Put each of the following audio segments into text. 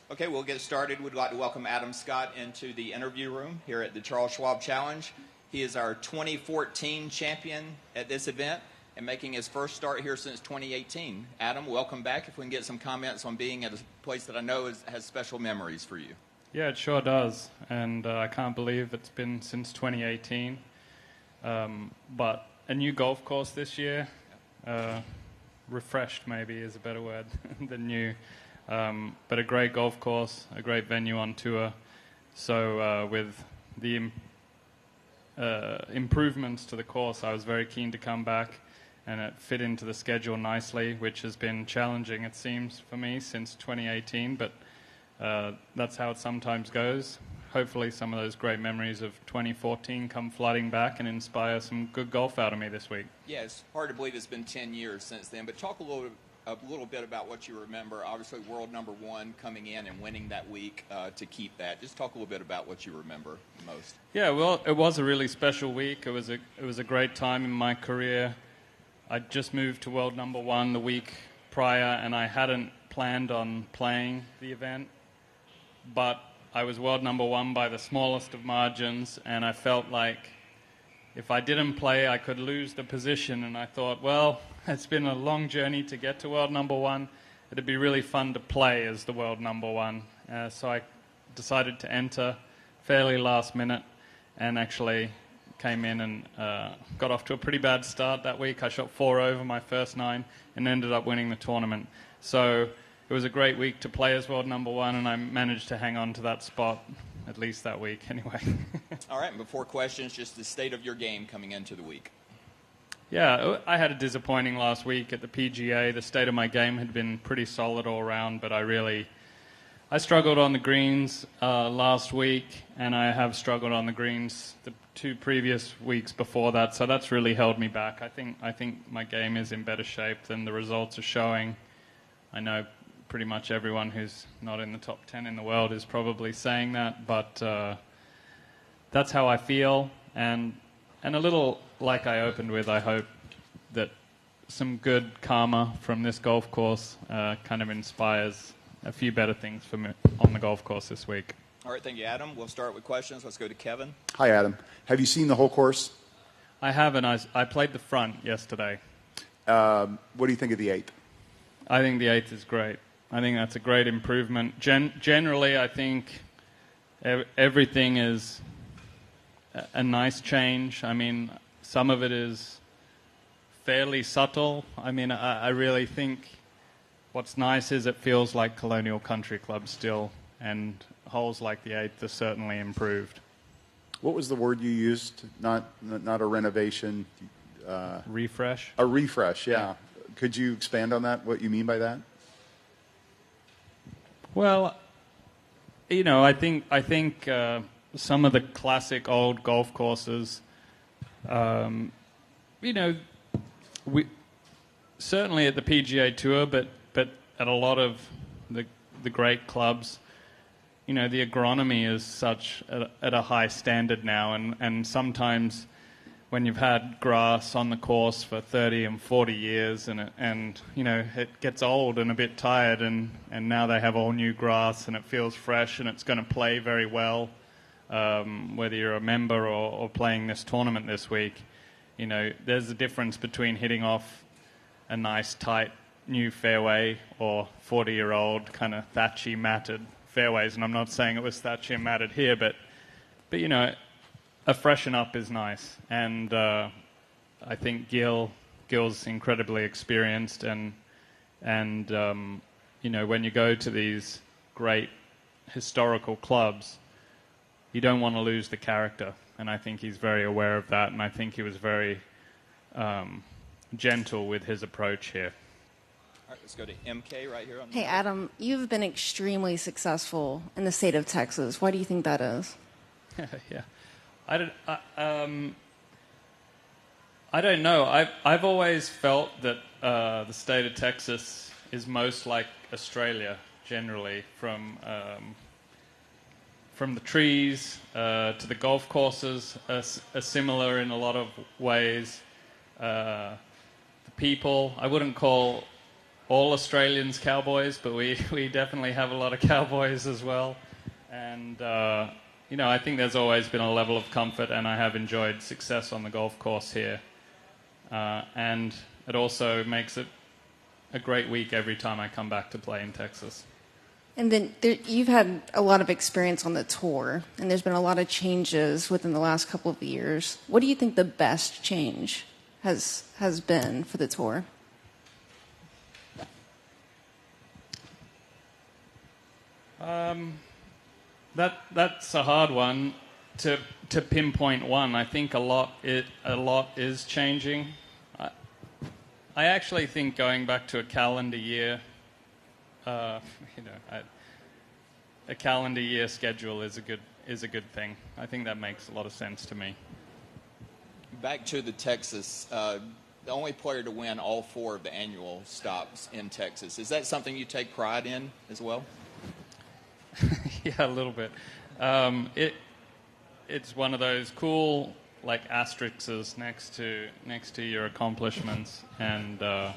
Okay, we'll get started. We'd like to welcome Adam Scott into the interview room here at the Charles Schwab Challenge. He is our 2014 champion at this event and making his first start here since 2018. Adam, welcome back. If we can get some comments on being at a place that I know has special memories for you. Yeah, it sure does, and I can't believe it's been since 2018. But a new golf course this year, refreshed maybe is a better word than new, but a great golf course, a great venue on tour. So with the improvements to the course, I was very keen to come back, and it fit into the schedule nicely, which has been challenging, it seems, for me since 2018, but that's how it sometimes goes. Hopefully some of those great memories of 2014 come flooding back and inspire some good golf out of me this week. Yeah, it's hard to believe it's been 10 years since then, but talk a little bit about what you remember. Obviously, world number one coming in and winning that week to keep that. Just talk a little bit about what you remember most. Yeah, well, it was a really special week. It was a great time in my career. I just moved to world number one the week prior, and I hadn't planned on playing the event, but I was world number one by the smallest of margins, and I felt like if I didn't play, I could lose the position. And I thought, well, it's been a long journey to get to world number one. It'd be really fun to play as the world number one. So I decided to enter fairly last minute and actually came in and got off to a pretty bad start that week. I shot 4 over my first 9 and ended up winning the tournament. So it was a great week to play as world number one, and I managed to hang on to that spot, at least that week anyway. All right, and before questions, just the state of your game coming into the week. Yeah, I had a disappointing last week at the PGA. The state of my game had been pretty solid all around, but I struggled on the greens last week, and I have struggled on the greens the 2 previous weeks before that, so that's really held me back. I think my game is in better shape than the results are showing. I know pretty much everyone who's not in the top 10 in the world is probably saying that, but that's how I feel, and a little like I opened with, I hope that some good karma from this golf course kind of inspires a few better things for me on the golf course this week. All right, thank you, Adam. We'll start with questions. Let's go to Kevin. Hi, Adam. Have you seen the whole course? I haven't. I played the front yesterday. What do you think of the 8th? I think the 8th is great. I think that's a great improvement. Generally, I think everything is a nice change. I mean, some of it is fairly subtle. I mean, I really think what's nice is it feels like Colonial Country Club still, and holes like the 8th are certainly improved. What was the word you used? Not a renovation. Refresh. A refresh, yeah. Could you expand on that? What you mean by that? Well, you know, I think some of the classic old golf courses, you know, we certainly at the PGA Tour, but at a lot of the great clubs, you know, the agronomy is such at a high standard now, and sometimes when you've had grass on the course for 30 and 40 years and you know, it gets old and a bit tired, and now they have all new grass and it feels fresh and it's going to play very well, whether you're a member or playing this tournament this week. You know, there's a difference between hitting off a nice tight new fairway or 40-year-old kind of thatchy matted fairways, and I'm not saying it was thatchy and matted here, but you know, a freshen up is nice, and I think Gil's incredibly experienced, and you know, when you go to these great historical clubs, you don't want to lose the character, and I think he's very aware of that, and I think he was very gentle with his approach here. All right, let's go to MK right here. Hey, Adam, you've been extremely successful in the state of Texas. Why do you think that is? Yeah. I don't know. I've always felt that the state of Texas is most like Australia generally, from the trees to the golf courses are similar in a lot of ways. The people, I wouldn't call all Australians cowboys, but we definitely have a lot of cowboys as well. And, I think there's always been a level of comfort, and I have enjoyed success on the golf course here. And it also makes it a great week every time I come back to play in Texas. And then you've had a lot of experience on the tour, and there's been a lot of changes within the last couple of years. What do you think the best change has been for the tour? That's a hard one to pinpoint one. I think a lot is changing. I actually think going back to a calendar year, a calendar year schedule is a good thing. I think that makes a lot of sense to me. Back to the Texas, the only player to win all 4 of the annual stops in Texas. Is that something you take pride in as well? Yeah, a little bit. It's one of those cool like asterisks next to your accomplishments, and that's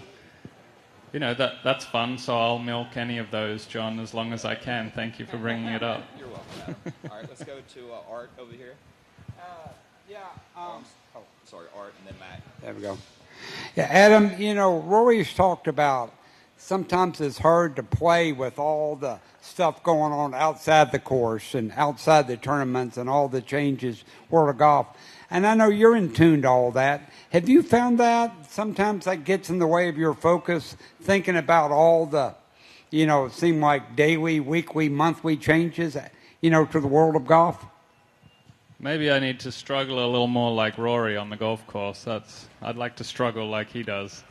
fun. So I'll milk any of those, John, as long as I can. Thank you for bringing it up. You're welcome, Adam. All right, let's go to Art over here. Sorry, Art, and then Matt. There we go. Yeah, Adam, Rory's talked about sometimes it's hard to play with all the stuff going on outside the course and outside the tournaments and all the changes, World of Golf. And I know you're in tune to all that. Have you found that sometimes that gets in the way of your focus, thinking about all the, it seem like daily, weekly, monthly changes, to the world of golf? Maybe I need to struggle a little more like Rory on the golf course. I'd like to struggle like he does.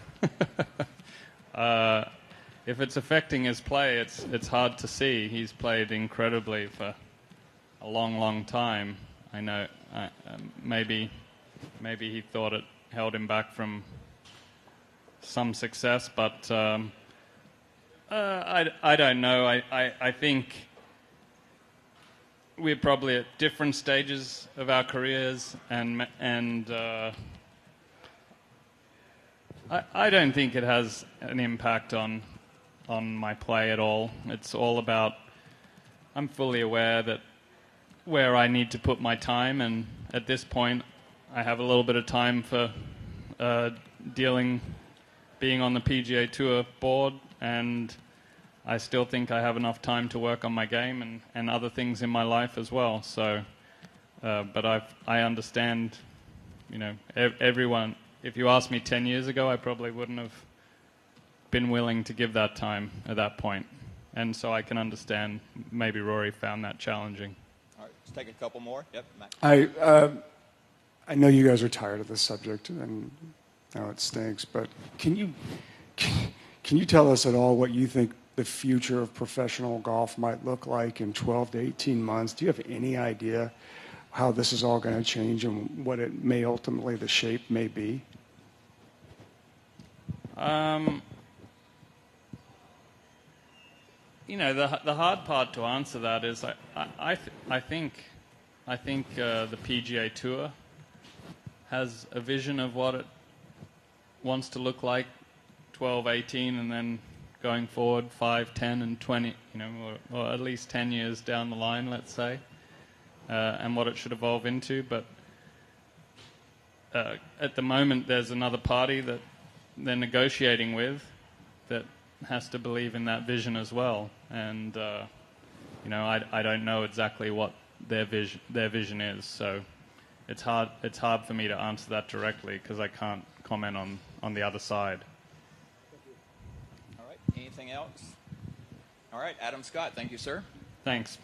If it's affecting his play, it's hard to see. He's played incredibly for a long, long time. I know. Maybe he thought it held him back from some success, but I don't know. I think we're probably at different stages of our careers, and I don't think it has an impact on my play at all. It's all about, I'm fully aware that where I need to put my time, and at this point I have a little bit of time for being on the PGA Tour board, and I still think I have enough time to work on my game and other things in my life as well. So, but I understand, everyone. If you asked me 10 years ago, I probably wouldn't have been willing to give that time at that point. And so I can understand maybe Rory found that challenging. All right, let's take a couple more. Yep, Matt. I know you guys are tired of this subject, and I know it stinks, but can you tell us at all what you think the future of professional golf might look like in 12 to 18 months? Do you have any idea how this is all going to change and what it may ultimately, the shape may be? The hard part to answer that is I think the PGA Tour has a vision of what it wants to look like 12, 18, and then going forward 5, 10, and 20, or at least 10 years down the line, let's say, and what it should evolve into. But at the moment, there's another party that they're negotiating with that has to believe in that vision as well. And I don't know exactly what their vision is, so it's hard for me to answer that directly because I can't comment on the other side. All right, anything else? All right, Adam Scott, thank you, sir. Thanks.